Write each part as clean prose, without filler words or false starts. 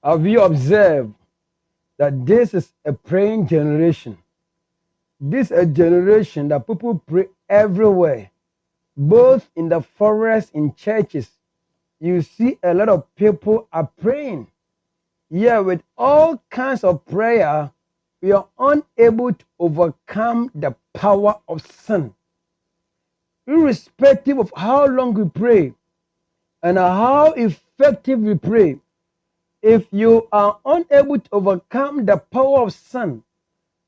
Have you observed that this is a praying generation? This is a generation that people pray everywhere, both in the forest, in churches. You see a lot of people are praying. Yeah, with all kinds of prayer, we are unable to overcome the power of sin. Irrespective of how long we pray and how effective we pray, if you are unable to overcome the power of sin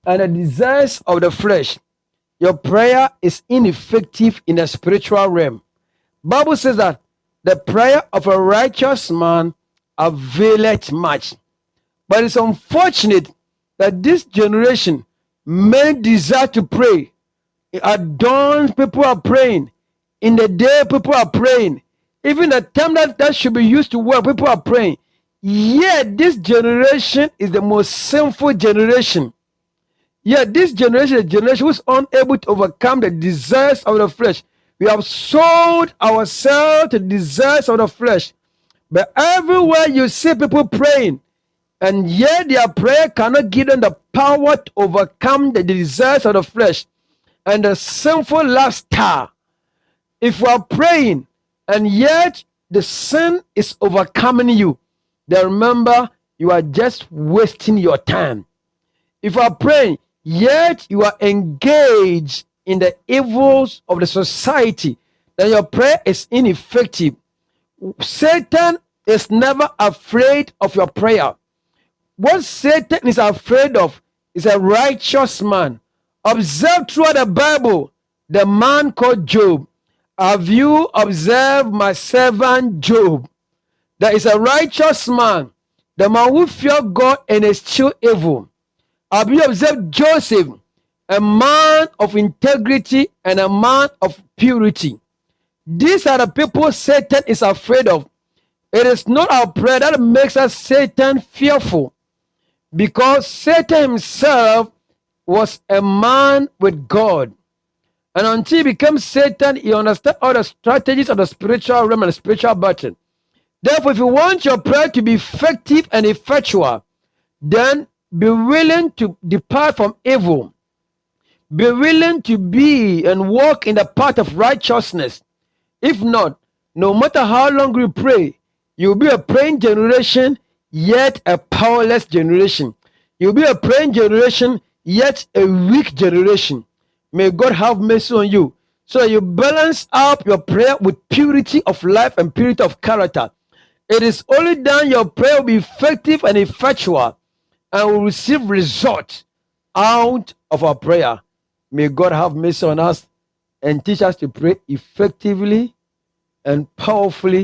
and the desires of the flesh, your prayer is ineffective in the spiritual realm. Bible says that the prayer of a righteous man availeth much. But it's unfortunate that this generation men desire to pray. At dawn, people are praying. In the day, people are praying. Even the time that should be used to work, people are praying. Yet this generation is the most sinful generation. Yet this generation is a generation who is unable to overcome the desires of the flesh. We have sold ourselves to the desires of the flesh. But everywhere you see people praying, and yet their prayer cannot give them the power to overcome the desires of the flesh and the sinful lifestyle. If you are praying and yet the sin is overcoming you, then remember you are just wasting your time. If you are praying, yet you are engaged in the evils of the society, then your prayer is ineffective. Satan is never afraid of your prayer. What Satan is afraid of is a righteous man. Observe throughout the Bible the man called Job. Have you observed my servant Job? There is a righteous man, the man who feared God and eschewed evil. Have you observed Joseph, a man of integrity and a man of purity? These are the people Satan is afraid of. It is not our prayer that makes us Satan fearful, because Satan himself was a man with God. And until he becomes Satan, he understands all the strategies of the spiritual realm and the spiritual battle. Therefore, if you want your prayer to be effective and effectual, then be willing to depart from evil. Be willing to be and walk in the path of righteousness. If not, no matter how long we pray, you'll be a praying generation, yet a powerless generation. You'll be a praying generation, yet a weak generation. May God have mercy on you, so that you balance up your prayer with purity of life and purity of character. It is only then your prayer will be effective and effectual and will receive results out of our prayer. May God have mercy on us and teach us to pray effectively and powerfully